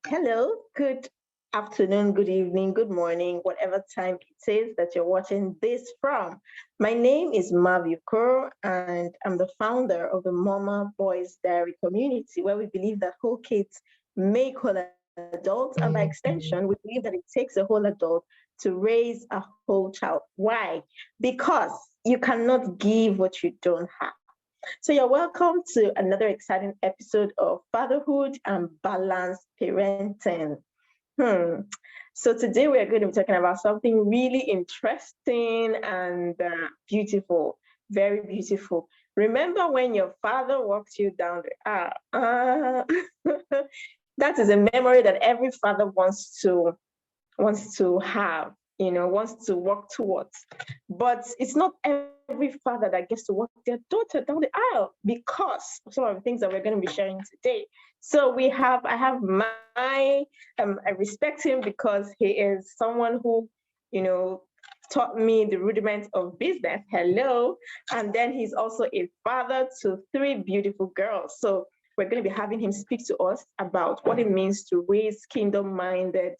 Hello, good afternoon, good evening, good morning, whatever time it is that you're watching this from. My name is Maviuko, and I'm the founder of the Mama Boys Diary community, where we believe that whole kids make whole adults, and by extension, we believe that it takes a whole adult to raise a whole child. Why? Because you cannot give what you don't have. So, you're welcome to another exciting episode of Fatherhood and Balanced Parenting. Hmm. So, today we're going to be talking about something really interesting and beautiful, very beautiful. Remember when your father walked you down the aisle? That is a memory that every father wants to have, wants to work towards. But it's not every father that gets to walk their daughter down the aisle because of some of the things that we're going to be sharing today. So I have I respect him because he is someone who, you know, taught me the rudiments of business. Hello. And then he's also a father to three beautiful girls. So we're going to be having him speak to us about what it means to raise kingdom minded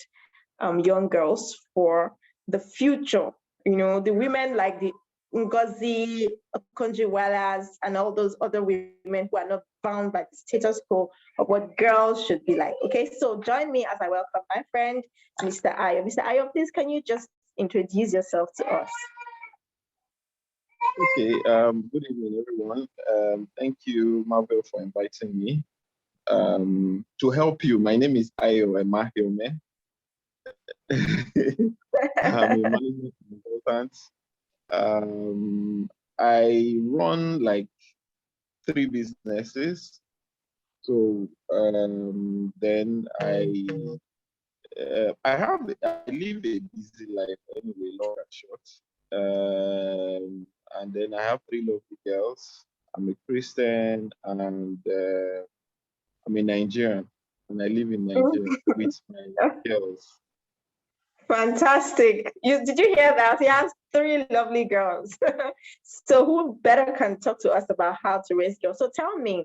young girls for the future. The women like the Ngozi Okonjo-Iwealas and all those other women who are not bound by the status quo of what girls should be like. Okay, so join me as I welcome my friend, Mr. Ayo. Mr. Ayo, please can you just introduce yourself to us? Okay, good evening, everyone. Thank you, Marvel, for inviting me. To help you, my name is Ayo Emahiome. I'm a management consultant. I run like three businesses. So then I live a busy life anyway, long and short. And then I have three lovely girls. I'm a Christian and I'm a Nigerian, and I live in Nigeria with my girls. Fantastic. Did you hear that? He has three lovely girls. So who better can talk to us about how to raise girls? So tell me,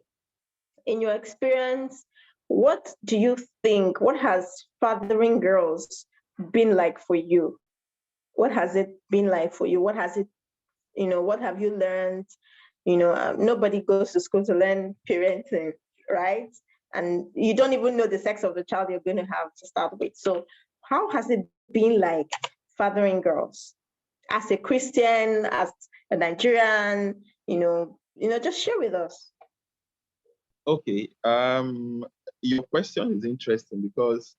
in your experience, what do you think? What has fathering girls been like for you? What has it been like for you? What have you learned? Nobody goes to school to learn parenting, right? And you don't even know the sex of the child you're going to have to start with. So how has it been like fathering girls as a Christian, as a Nigerian? Just share with us. Okay. Your question is interesting because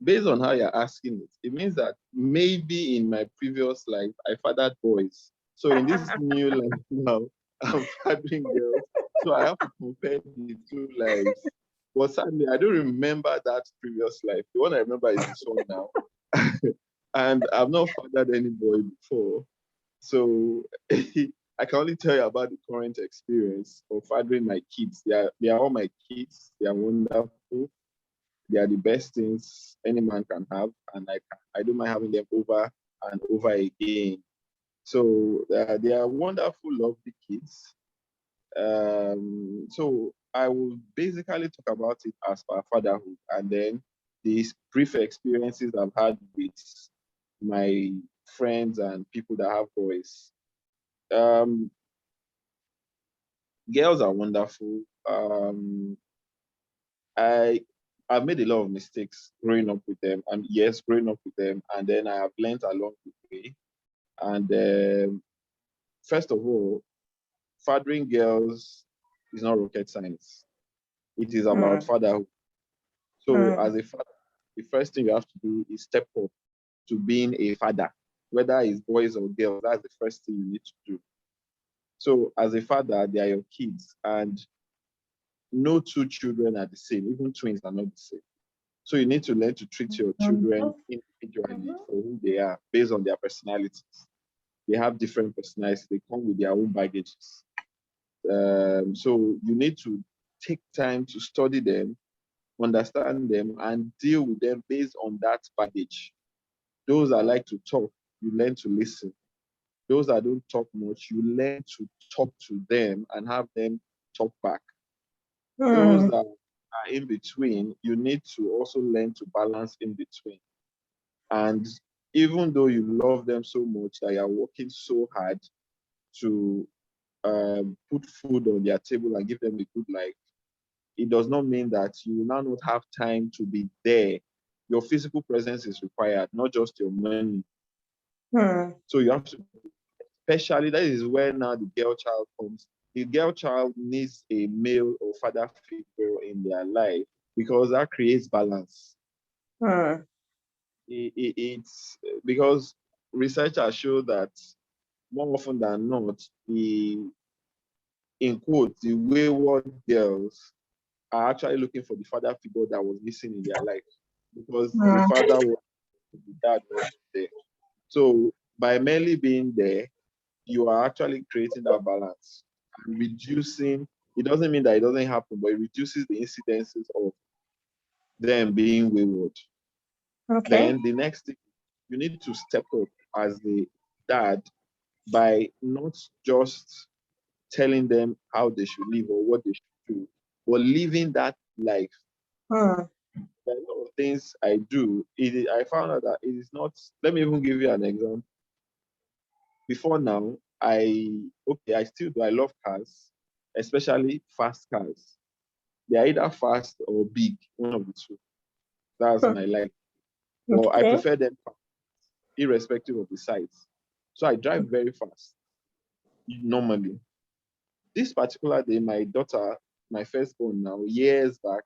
based on how you're asking it, it means that maybe in my previous life I fathered boys. So in this new life now, I'm fathering girls. So I have to compare the two lives. But sadly, I don't remember that previous life. The one I remember is this one now. And I've not fathered any boy before. So I can only tell you about the current experience of fathering my kids. They are all my kids. They are wonderful. They are the best things any man can have, and I don't mind having them over and over again. So they are wonderful, lovely kids. So I will basically talk about it as per fatherhood, and then these brief experiences I've had with my friends and people that have boys. Um, Girls are wonderful. I I've made a lot of mistakes growing up with them, and yes, growing up with them, and then I have learned along the way. And first of all, fathering girls is not rocket science. It is about Mm, fatherhood. So mm, as a father, the first thing you have to do is step up to being a father, whether it's boys or girls. That's the first thing you need to do. So as a father, they are your kids, and no two children are the same. Even twins are not the same. So you need to learn to treat your children individually mhm. for who they are based on their personalities. They have different personalities. They come with their own baggages. So you need to take time to study them, understand them, and deal with them based on that baggage. Those that like to talk, you learn to listen. Those that don't talk much, you learn to talk to them and have them talk back. Those Mm, that are in between, you need to also learn to balance in between. And even though you love them so much that you are working so hard to put food on their table and give them a good life, it does not mean that you will now not have time to be there. Your physical presence is required, not just your money. So you have to, especially that is where now the girl child comes. The girl child needs a male or father figure in their life because that creates balance. It's because researchers show that more often than not, in quotes, the wayward girls are actually looking for the father figure that was missing in their life because the father was, the dad wasn't there. So by merely being there, you are actually creating that balance and reducing. It doesn't mean that it doesn't happen, but it reduces the incidences of them being wayward. Okay. Then the next thing, you need to step up as the dad by not just telling them how they should live or what they should do, but living that life. There are a lot of things I do. I found out that it is not. Let me even give you an example. Before now, I still do. I love cars, especially fast cars. They are either fast or big, one of the two. That's my like. But I Okay. prefer them fast, irrespective of the size. So I drive very fast normally. This particular day, my daughter, my firstborn now, years back,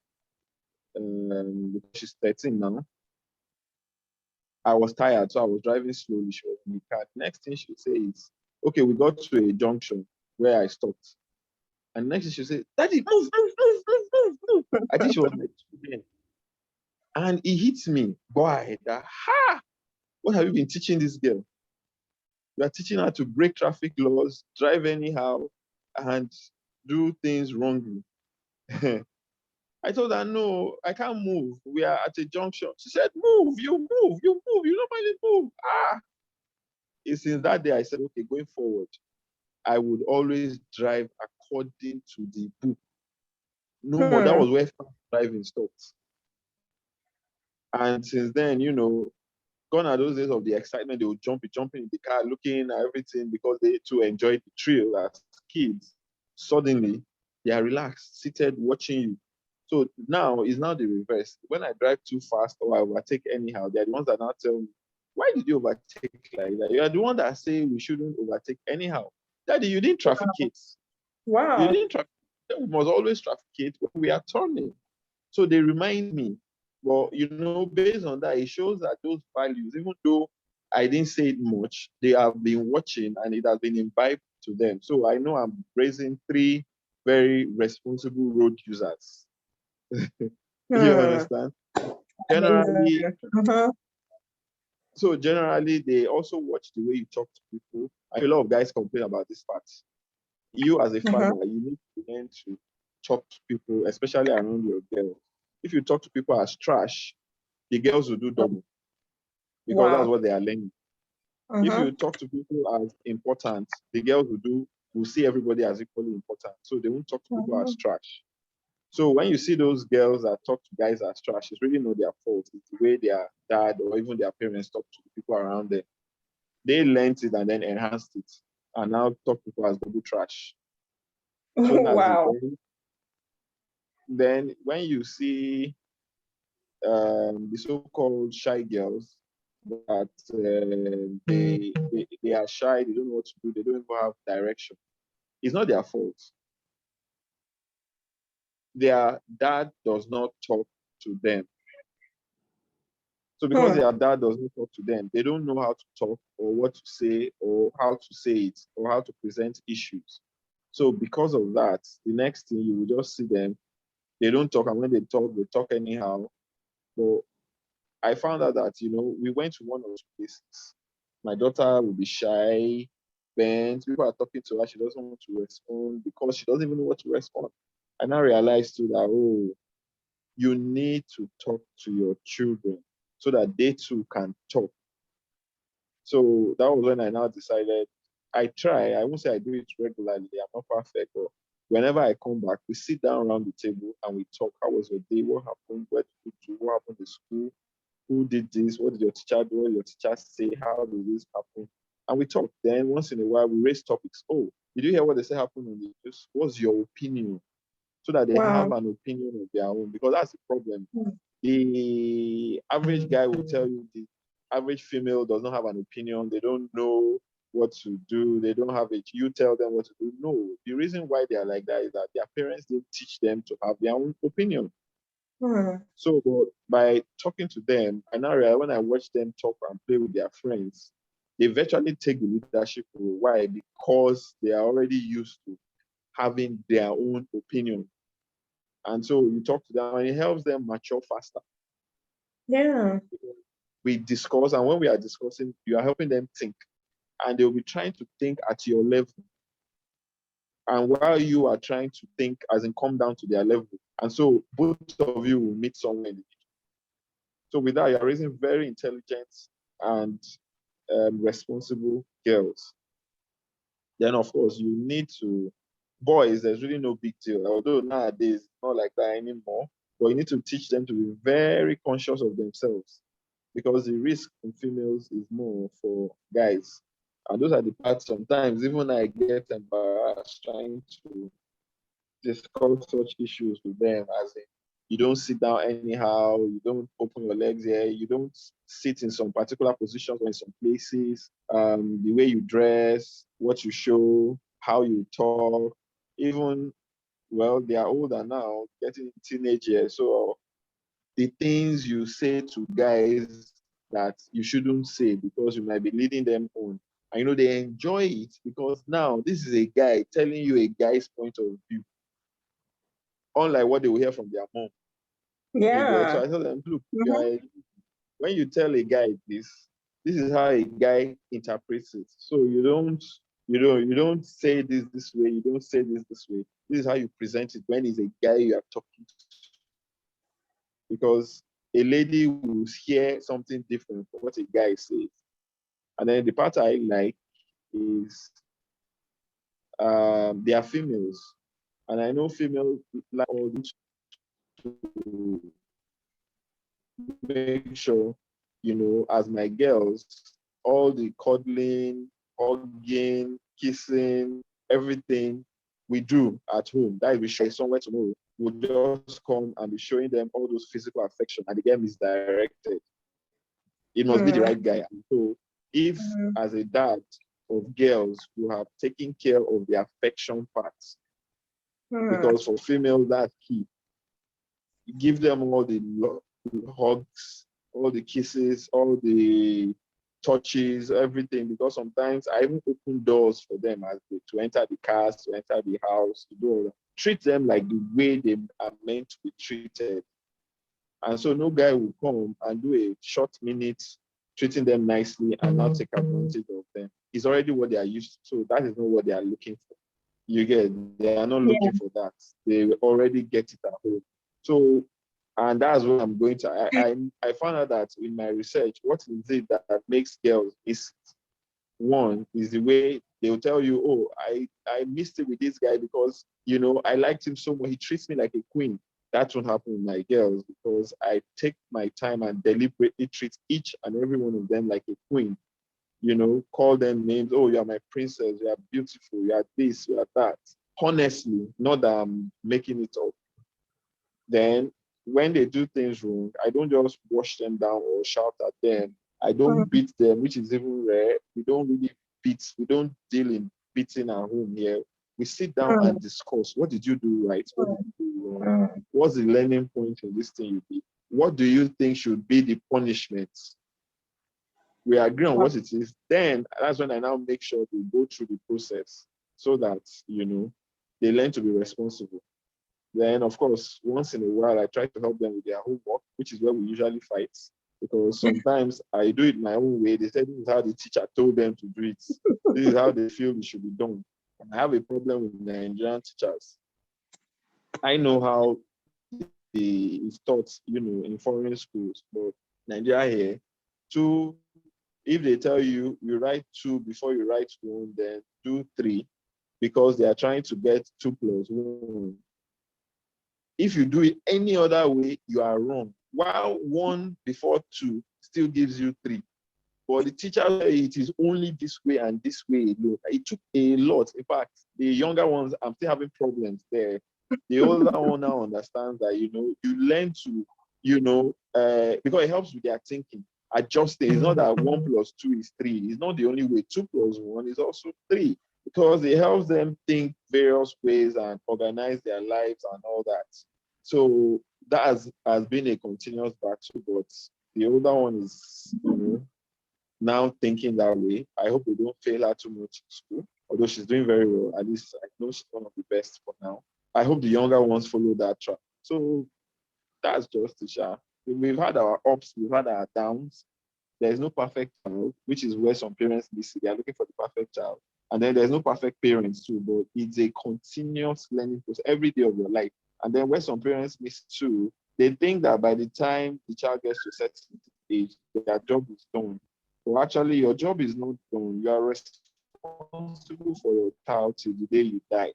because she's 13 now, I was tired, so I was driving slowly. She was in the car. Next thing she say is, okay, we got to a junction where I stopped. And next thing she said, Daddy, move, move, move, move, move, move. I think she was like 2 then. And it hits me, boy, that, what have you been teaching this girl? You are teaching her to break traffic laws, drive anyhow, and do things wrongly. I told her, no, I can't move. We are at a junction. She said, move, you move, you move, you normally move. Since that day, I said, okay, going forward, I would always drive according to the book. No more. That was where fast driving stopped. And since then, gone are those days of the excitement. They would jumping in the car, looking at everything because they too enjoyed the thrill as kids. Suddenly, they are relaxed, seated, watching you. So now it's now the reverse. When I drive too fast or I overtake anyhow, they're the ones that now tell me, why did you overtake like that? You are the one that say we shouldn't overtake anyhow. Daddy, you didn't trafficate. You Wow. didn't trafficate. We must always trafficate when we are turning. So they remind me. But based on that, it shows that those values, even though I didn't say it much, they have been watching and it has been imbibed to them. So I know I'm raising 3 very responsible road users. You understand? Generally, generally they also watch the way you talk to people. I know a lot of guys complain about this part. You as a father, you need to learn to talk to people, especially around your girls. If you talk to people as trash, the girls will do double because that's Wow. what they are learning. If you talk to people as important, the girls will see everybody as equally important. So they won't talk to people as trash. So when you see those girls that talk to guys as trash, it's really not their fault. It's the way their dad or even their parents talk to the people around them. They learned it and then enhanced it and now talk to people as double trash. So that's it. Wow. Then when you see the so-called shy girls that they are shy, they don't know what to do, they don't even have direction. It's not their fault. Their dad does not talk to them. So because their dad does not talk to them, they don't know how to talk or what to say or how to say it or how to present issues. So because of that, the next thing you will just see them, they don't talk, and when they talk anyhow. But I found out that, we went to one or two places. My daughter will be shy, bent. People are talking to her. She doesn't want to respond because she doesn't even know what to respond. And I realized too that, you need to talk to your children so that they too can talk. So that was when I now decided I won't say I do it regularly. I'm not perfect, but Whenever I come back, we sit down around the table and we talk. How was your day? What happened? Where did you do? What happened in school? Who did this? What did your teacher do? What did your teacher say? How did this happen? And we talk. Then once in a while, we raise topics. Oh, did you hear what they say happened on the news? What's your opinion? So that they have Wow. an opinion of their own, because that's the problem. Mm. The average guy will tell you the average female does not have an opinion. They don't know what to do. They don't have it. You tell them what to do. No, the reason why they are like that is that their parents didn't teach them to have their own opinion. Mm. So but by talking to them, I now realize when I watch them talk and play with their friends, they virtually take the leadership role. Why? Because they are already used to having their own opinion. And so you talk to them and it helps them mature faster. Yeah. We discuss, and when we are discussing, you are helping them think, and they'll be trying to think at your level. And while you are trying to think, as in come down to their level. And so both of you will meet somewhere in the middle. So with that, you're raising very intelligent and responsible girls. Then, of course, you need to, boys, there's really no big deal. Although nowadays, it's not like that anymore. But you need to teach them to be very conscious of themselves, because the risk in females is more for guys. And those are the parts sometimes even I get embarrassed trying to discuss such issues with them, as in you don't sit down anyhow, you don't open your legs here, you don't sit in some particular positions or in some places, the way you dress, what you show, how you talk, even, well, they are older now, getting teenage years, so the things you say to guys that you shouldn't say because you might be leading them on. And they enjoy it because now this is a guy telling you a guy's point of view, unlike what they will hear from their mom. You get, so Yeah. I tell them, look, Mm-hmm. when you tell a guy this is how a guy interprets it. So you don't say this way, you don't say this way. This is how you present it when it's a guy you are talking to. Because a lady will hear something different from what a guy says. And then the part I like is they are females. And I know females like all to make sure, as my girls, all the cuddling, hugging, kissing, everything we do at home. That if we share somewhere tomorrow, we'll just come and be showing them all those physical affection and they get misdirected. It must be the Mm. right guy. And so if Mm. as a dad of girls who have taken care of the affection parts, Mm. because for females that's key, give them all the hugs, all the kisses, all the touches, everything. Because sometimes I even open doors for them to enter the cars, to enter the house, to do all that. Treat them like the way they are meant to be treated. And so no guy will come and do a short minute treating them nicely and not take advantage of them. It's already what they are used to. So that is not what they are looking for. You get, they are not Yeah. looking for that. They already get it at home. So, and that's what I'm going to. I found out that in my research, what is it that makes girls miss it? One is the way they'll tell you, oh, I missed it with this guy because, I liked him so much. He treats me like a queen. That won't happen with my girls because I take my time and deliberately treat each and every one of them like a queen. Call them names. Oh, you are my princess. You are beautiful. You are this. You are that. Honestly, not that I'm making it up. Then, when they do things wrong, I don't just wash them down or shout at them. I don't Mm. beat them, which is even rare. We don't really beat. We don't deal in beating at home here. We sit down Mm. and discuss. What did you do right? What did Mm. you do wrong? Mm. What's the learning point in this thing you did? What do you think should be the punishment? We agree on Wow. what it is. Then that's when I now make sure they go through the process so that, they learn to be responsible. Then, of course, once in a while, I try to help them with their homework, which is where we usually fight. Because sometimes I do it my own way. They say this is how the teacher told them to do it. This is how they feel it should be done. And I have a problem with Nigerian teachers. I know how it's taught, in foreign schools, but Nigeria here, two, if they tell you write two before you write one, then do three because they are trying to get 2+1. If you do it any other way, you are wrong. While 1 before 2 still gives you 3. But the teacher said it is only this way and this way alone. It took a lot. In fact, the younger ones, I'm still having problems there. The older one now understands that, you learn to, because it helps with their thinking. Adjusting. It's not that 1 + 2 is 3. It's not the only way. 2 + 1 is also 3, because it helps them think various ways and organize their lives and all that. So that has been a continuous battle, but the older one is, now thinking that way. I hope we don't fail her too much in school, although she's doing very well. At least I know she's one of the best for now. I hope the younger ones follow that track. So that's just it, Sha. We've had our ups, we've had our downs. There's no perfect child, which is where some parents miss it. They are looking for the perfect child. And then there's no perfect parents too, but it's a continuous learning process every day of your life. And then where some parents miss too, they think that by the time the child gets to a certain age, their job is done. So actually, your job is not done. You are responsible for your child till the day you die,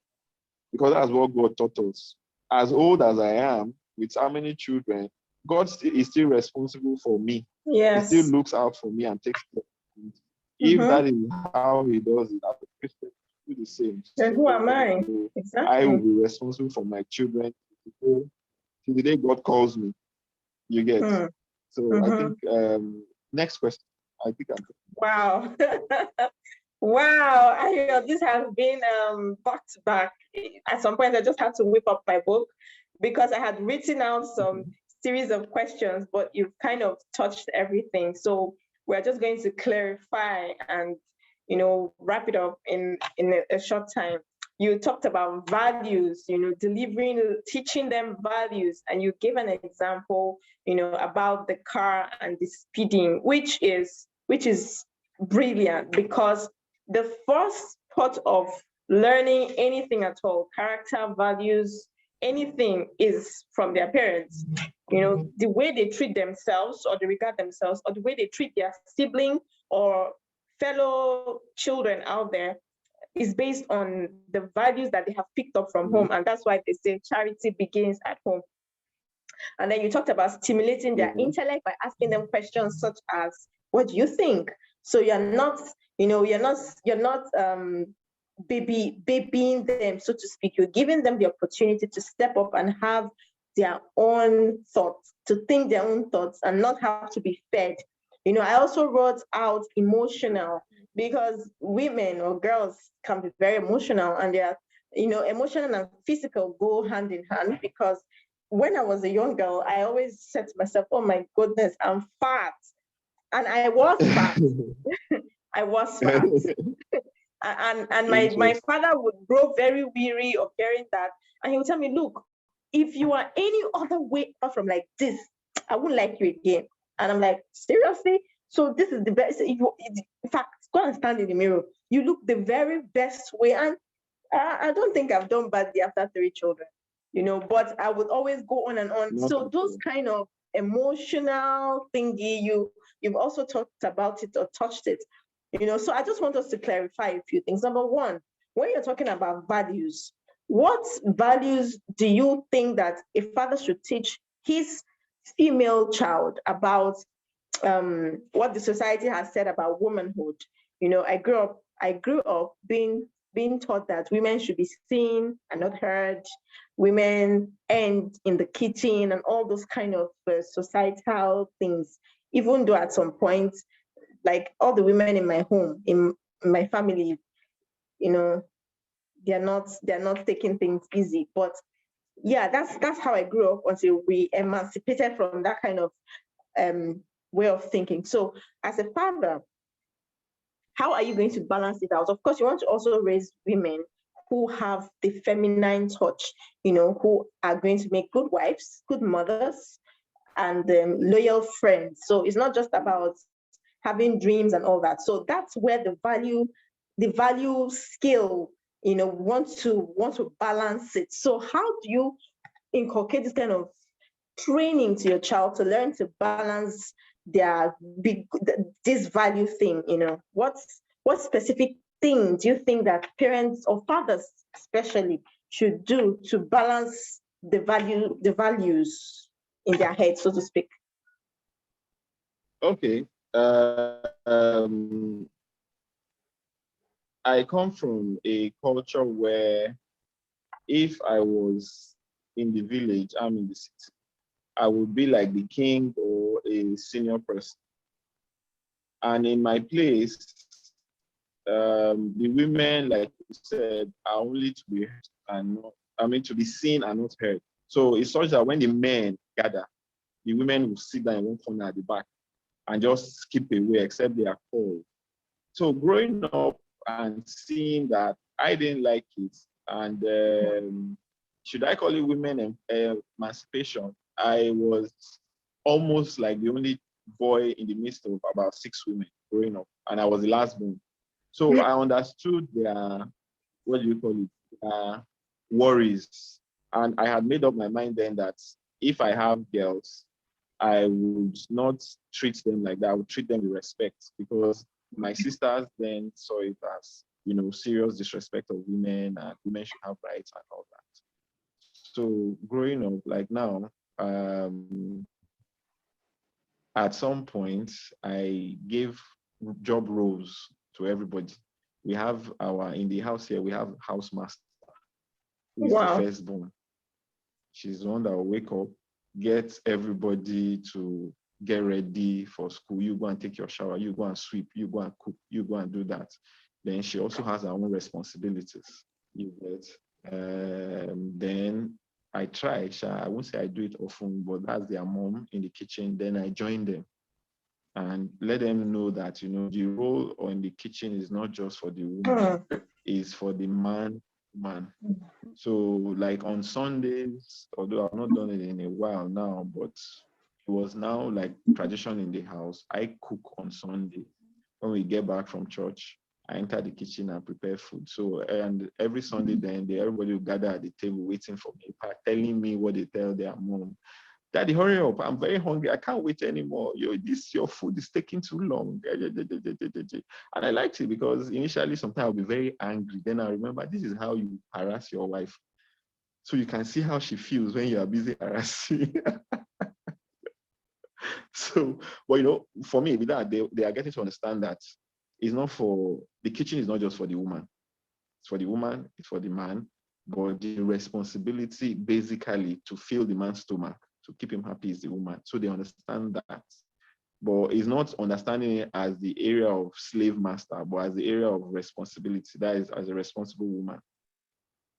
because that's what God taught us. As old as I am, with how many children, God is still responsible for me. Yes. He still looks out for me and takes care of me. If that is how He does it, I would Christian do the same. Then who am I? Exactly. I will be responsible for my children till the day God calls me. You get. So I think next question. I think I'm. Wow. Wow. This has been back to back. At some point, I just had to whip up my book because I had written out some series of questions, but you've kind of touched everything. So we're just going to clarify and, wrap it up in a short time. You talked about values, teaching them values, and you gave an example, about the car and the speeding, which is brilliant, because the first part of learning anything at all, character, values, anything, is from their parents. The way they treat themselves or they regard themselves, or the way they treat their sibling or fellow children out there, is based on the values that they have picked up from home. And that's why they say charity begins at home. And then you talked about stimulating their intellect by asking them questions such as, what do you think? So you're not babying them, so to speak. You're giving them the opportunity to step up and have their own thoughts, to think their own thoughts and not have to be fed. I also wrote out emotional, because women or girls can be very emotional, and they are, emotional and physical go hand in hand. Because when I was a young girl, I always said to myself, oh my goodness, I'm fat. And I was fat. I was fat. and my father would grow very weary of hearing that. And he would tell me, look, if you are any other way apart from like this, I wouldn't like you again. And I'm like, seriously? So this is the best. In fact, go and stand in the mirror. You look the very best way. And I don't think I've done badly after 3 children, but I would always go on and on. So those kind of emotional thingy, you've also talked about it or touched it, so I just want us to clarify a few things. Number one, when you're talking about values, what values do you think that a father should teach his female child about what the society has said about womanhood? I grew up being taught that women should be seen and not heard. Women end in the kitchen and all those kind of societal things. Even though at some point, like all the women in my home, in my family, they're not taking things easy. But yeah, that's how I grew up until we emancipated from that kind of way of thinking. So as a father, how are you going to balance it out? Of course, you want to also raise women who have the feminine touch, who are going to make good wives, good mothers, and loyal friends. So it's not just about having dreams and all that. So that's where the value skill, want to balance it. So how do you inculcate this kind of training to your child to learn to balance this value thing? What specific thing do you think that parents or fathers especially should do to balance the values in their head, so to speak? Okay. I come from a culture where if I was in the village, I'm in the city, I would be like the king or a senior person. And in my place, the women, like you said, are only to be heard and not, to be seen and not heard. So it's such that when the men gather, the women will sit down in one corner at the back and just skip away, except they are called. So growing up and seeing that, I didn't like it. And should I call it women emancipation? I was almost like the only boy in the midst of about 6 women growing up, and I was the last born. So I understood their, what do you call it, worries. And I had made up my mind then that if I have girls, I would not treat them like that. I would treat them with respect, because my sisters then saw it as, serious disrespect of women, and women should have rights and all that. So growing up, like now, at some point, I gave job roles to everybody. We have in the house here, we have house master, who is the Wow. firstborn. She's the one that will wake up, get everybody to get ready for school. You go and take your shower, you go and sweep, you go and cook, you go and do that. Then she also has her own responsibilities. You get. Then I try. I won't say I do it often, but that's their mom in the kitchen. Then I join them and let them know that, the role in the kitchen is not just for the woman, it's for the man. So like on Sundays, although I've not done it in a while now, but it was now like tradition in the house. I cook on Sunday. When we get back from church, I enter the kitchen and prepare food. So, and every Sunday then, everybody will gather at the table waiting for me, telling me what they tell their mom. Daddy, hurry up. I'm very hungry. I can't wait anymore. Your food is taking too long. And I liked it because initially sometimes I'll be very angry. Then I remember this is how you harass your wife. So you can see how she feels when you are busy harassing. So, well, for me, with that, they are getting to understand that it's not for, the kitchen is not just for the woman. It's for the woman, it's for the man, but the responsibility basically to fill the man's stomach, to keep him happy, is the woman. So they understand that. But it's not understanding it as the area of slave master, but as the area of responsibility. That is, as a responsible woman.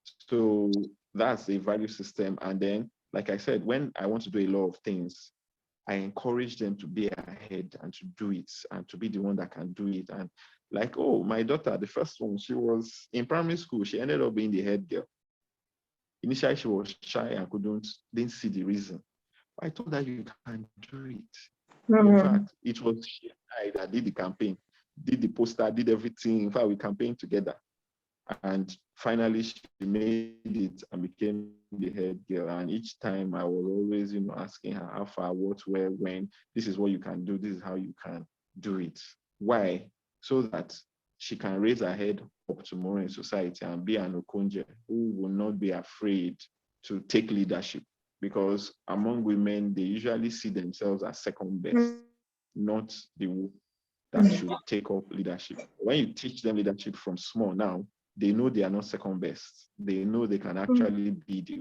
So that's a value system. And then, like I said, when I want to do a lot of things, I encourage them to be ahead and to do it and to be the one that can do it. And like, oh, my daughter, the first one, she was in primary school. She ended up being the head girl. Initially, she was shy and didn't see the reason. I told her you can do it. In fact, it was she and I that did the campaign, did the poster, did everything. In fact, we campaigned together. And finally, she made it and became the head girl. And each time I was always, asking her how far, what, where, when, this is what you can do, this is how you can do it. Why? So that she can raise her head up tomorrow in society and be an Okonje who will not be afraid to take leadership. Because among women, they usually see themselves as second best, not the one that should take up leadership. When you teach them leadership from small now, they know they are not second best. They know they can actually be the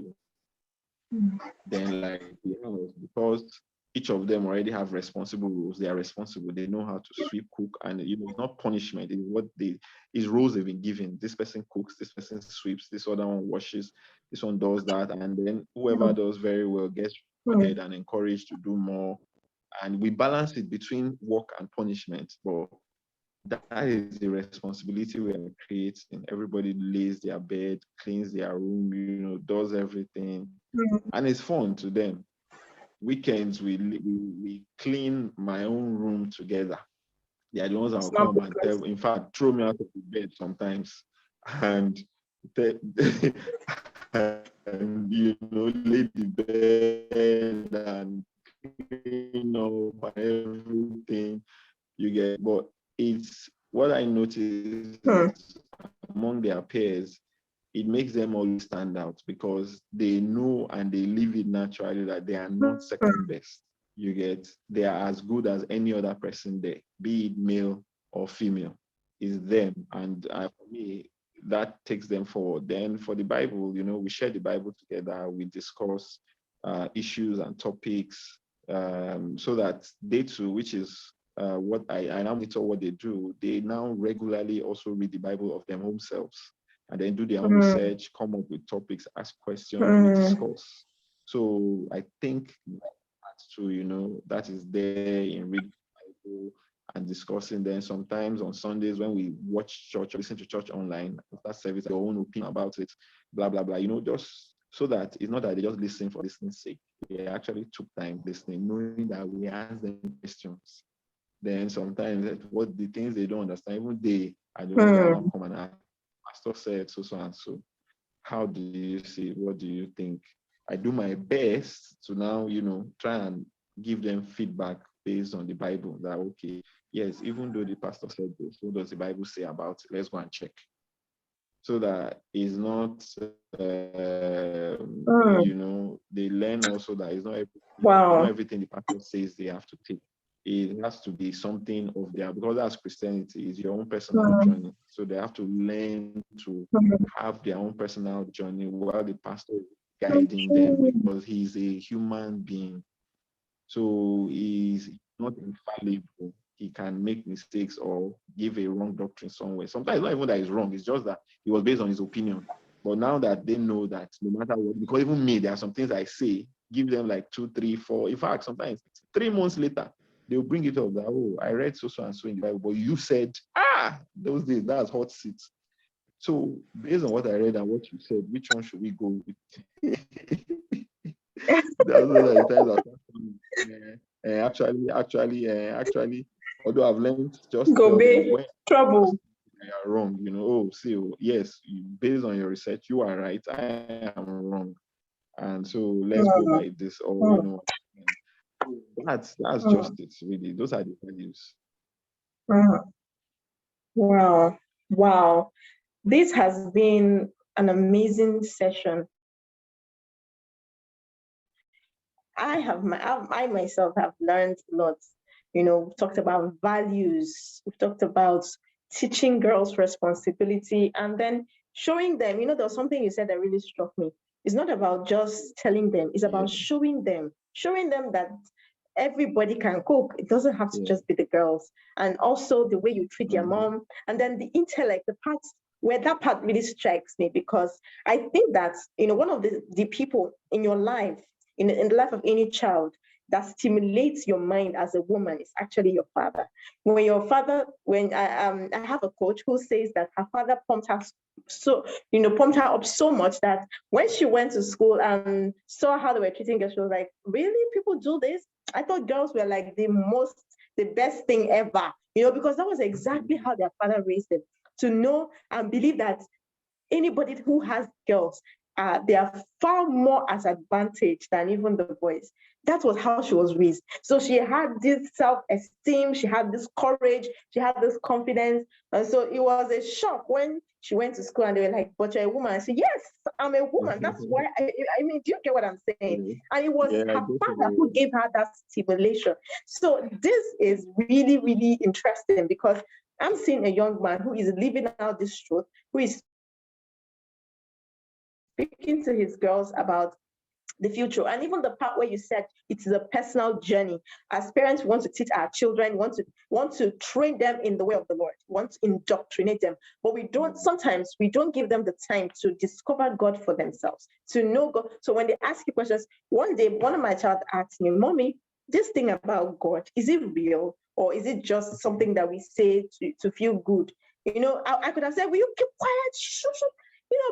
one. Then like the house, because each of them already have responsible roles. They are responsible. They know how to sweep, cook, and it's not punishment. It's roles they've been given. This person cooks, this person sweeps, this other one washes, this one does that, and then whoever does very well gets rewarded and encouraged to do more. And we balance it between work and punishment, but that is the responsibility we are creating. Everybody lays their bed, cleans their room, does everything, and it's fun to them. Weekends we clean my own room together. They are the ones that will come and tell, in fact, throw me out of the bed sometimes, and and lay the bed and clean up everything. You get, but it's what I noticed among their peers, it makes them always stand out because they know and they live it naturally that they are not second best. You get, they are as good as any other person there, be it male or female, is them. And for me, that takes them forward. Then for the Bible, we share the Bible together, we discuss issues and topics, so that they too, which is what I now monitor what they do, they now regularly also read the Bible of their own selves and then do their own research, come up with topics, ask questions, we discuss. So I think that is there in reading the Bible and discussing. Then sometimes on Sundays when we watch church or listen to church online, after service, your own opinion about it, blah, blah, blah, just so that it's not that they just listen for listening's sake. They actually took time listening, knowing that we ask them questions. Then sometimes what the things they don't understand, even they are the ones that now come and ask, Pastor said so and so. How do you see? What do you think? I do my best to now, try and give them feedback based on the Bible that, okay, yes, even though the pastor said this, what does the Bible say about it? Let's go and check. So that it's not, they learn also that it's not everything the pastor says they have to take. It has to be something of their, because that's Christianity, is your own personal journey. So they have to learn to have their own personal journey while the pastor is guiding them, because he's a human being. So he's not infallible. He can make mistakes or give a wrong doctrine somewhere. Sometimes it's not even that it's wrong, it's just that it was based on his opinion. But now that they know that no matter what, because even me, there are some things I say, give them like 2, 3, 4. In fact, sometimes 3 months later, they'll bring it up that, oh, I read so and so in the Bible, but you said, those days, that's hot seat. So based on what I read and what you said, which one should we go with? That's what I actually, although I've learned, just go tell them be when trouble. they are wrong, yes, based on your research, you are right, I am wrong. And so let's go by this, or that's just it, really. Those are the values. Wow. This has been an amazing session. I myself have learned a lot. We've talked about values, we've talked about teaching girls responsibility, and then showing them, there was something you said that really struck me. It's not about just telling them, it's about showing them that everybody can cook. It doesn't have to just be the girls. And also the way you treat your mom, and then the intellect, the parts where that part really strikes me, because I think that, one of the people in your life, in the life of any child, that stimulates your mind as a woman is actually your father. When I have a coach who says that her father pumped her up so much that when she went to school and saw how they were treating girls, she was like, really? People do this? I thought girls were like the best thing ever, because that was exactly how their father raised them, to know and believe that anybody who has girls, they are far more at advantage than even the boys. That was how she was raised. So she had this self-esteem, she had this courage, she had this confidence. And so it was a shock when she went to school and they were like, but you're a woman. I said, yes, I'm a woman. That's why, do you get what I'm saying? And it was her father who gave her that stimulation. So this is really, really interesting, because I'm seeing a young man who is living out this truth, who is speaking to his girls about the future. And even the part where you said it's a personal journey. As parents, we want to teach our children, want to train them in the way of the Lord, want to indoctrinate them. But sometimes we don't give them the time to discover God for themselves, to know God. So when they ask you questions, one day, one of my child asked me, Mommy, this thing about God, is it real? Or is it just something that we say to feel good? I could have said, will you keep quiet? Shh.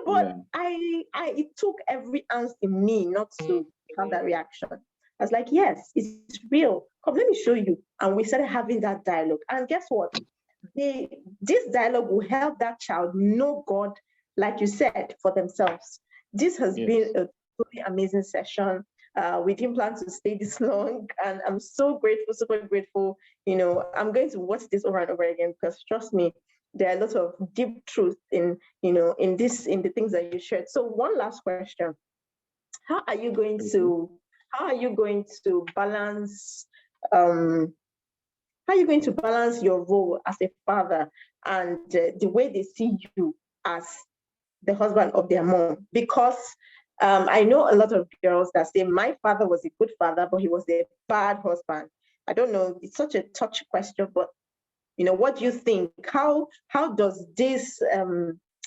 But it took every ounce in me not to have that reaction. I was like, yes, it's real. Come, let me show you. And we started having that dialogue. And guess what? This dialogue will help that child know God, like you said, for themselves. This has been a really amazing session. We didn't plan to stay this long, and I'm so grateful, super grateful. I'm going to watch this over and over again, because trust me, there are a lot of deep truth in the things that you shared. So one last question: How are you going to how are you going to balance um how are you going to balance your role as a father and the way they see you as the husband of their mom? Because I know a lot of girls that say my father was a good father, but he was a bad husband. I don't know. It's such a touchy question, but what do you think? How does this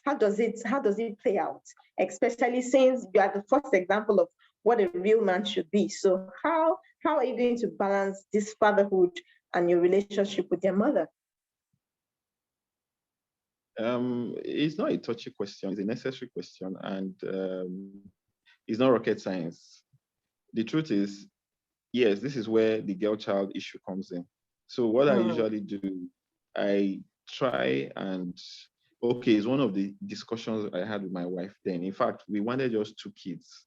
how does it play out? Especially since you are the first example of what a real man should be. So how are you going to balance this fatherhood and your relationship with your mother? It's not a touchy question, it's a necessary question, and it's not rocket science. The truth is, yes, this is where the girl child issue comes in. So what I Hmm. usually do, I try and okay, it's one of the discussions I had with my wife then. In fact, we wanted just 2 kids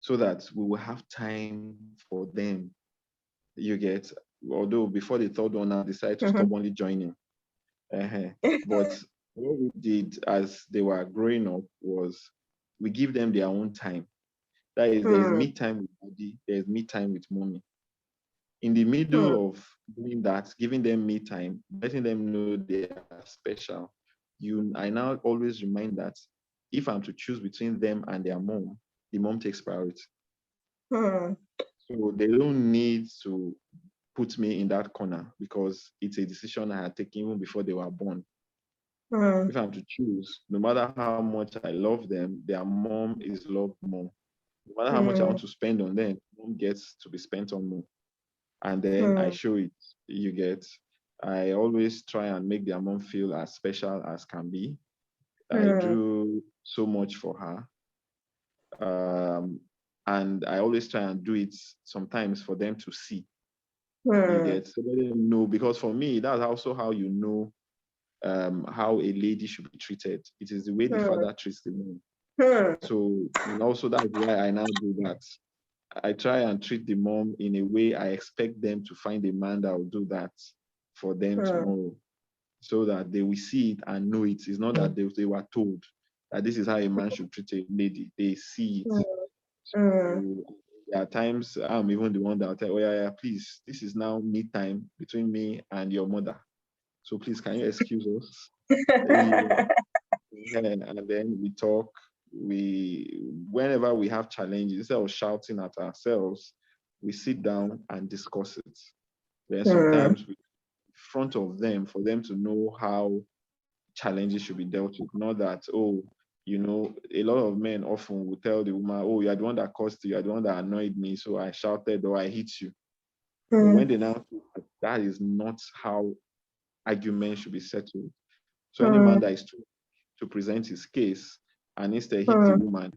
so that we will have time for them. You get, although before the third one, I decided to stubbornly join in. But what we did as they were growing up was we give them their own time. That is, there's Hmm. me time with daddy, there's me time with mommy. In the Hmm. middle of doing that, giving them me time, letting them know they are special, I now always remind that if I'm to choose between them and their mom, the mom takes priority. Hmm. So they don't need to put me in that corner because it's a decision I had taken even before they were born. Hmm. If I'm to choose, no matter how much I love them, their mom is loved more. No matter how much I Hmm. want to spend on them, mom gets to be spent on more. And then I Hmm. show it. You get. I always try and make their mom feel as special as can be. I Hmm. do so much for her. And I always try and do it sometimes for them to see. You Hmm. get, so let them know, because for me, that's also how you know how a lady should be treated. It is the way the Hmm. father treats the mom. Hmm. So, and also that's why I now do that. I try and treat the mom in a way I expect them to find a man that will do that for them Hmm. tomorrow, so that they will see it and know it. It's not that they were told that this is how a man should treat a lady. They see it. Hmm. So there are times I'm even the one that will tell, oh yeah, please, this is now me time between me and your mother. So please, can you excuse us? And then we talk. Whenever we have challenges, instead of shouting at ourselves, we sit down and discuss it. Then Hmm. sometimes we in front of them for them to know how challenges should be dealt with. Not that, oh, a lot of men often will tell the woman, oh, you're the one that caused it, you're the one that annoyed me, so I shouted or I hit you. But Hmm. when they now that is not how arguments should be settled. So any Hmm. man that is to present his case and instead hit the Hmm. woman.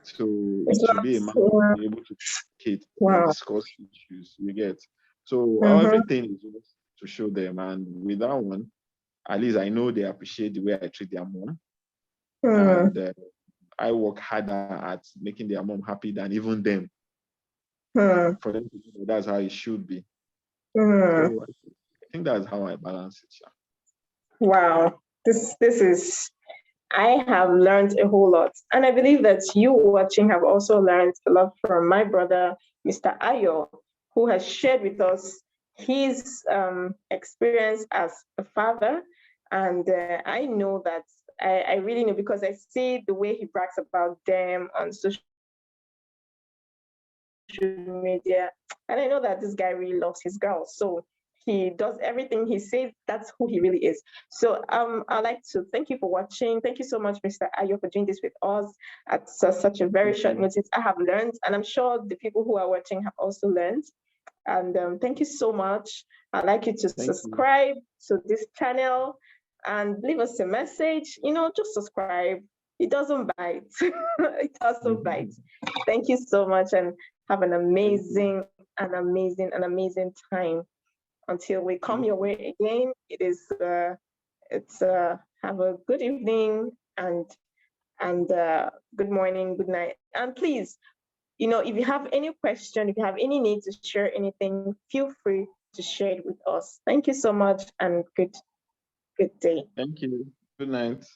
So It's it should be a man that not. will be able to communicate and Wow. discuss issues. You get. So Mm-hmm. everything is just to show them, and with that one, at least I know they appreciate the way I treat their mom, Hmm. and I work harder at making their mom happy than even them. Hmm. For them to know that's how it should be. Hmm. So I think that's how I balance it. Yeah. Wow. This is I have learned a whole lot. And I believe that you watching have also learned a lot from my brother, Mr. Ayo, who has shared with us his experience as a father. And I know that I really know, because I see the way he brags about them on social media. And I know that this guy really loves his girls. So he does everything he says. That's who he really is. So I'd like to thank you for watching. Thank you so much, Mr. Ayo, for doing this with us at such a very short notice. I have learned, and I'm sure the people who are watching have also learned. And thank you so much. I'd like you to Thank you. subscribe to this channel and leave us a message. Just subscribe. It doesn't bite. It doesn't bite. Thank you so much, and have an amazing time. Until we come your way again, it's have a good evening and And good morning, good night. And please, if you have any question, if you have any need to share anything, feel free to share it with us. Thank you so much and good day. Thank you. Good night.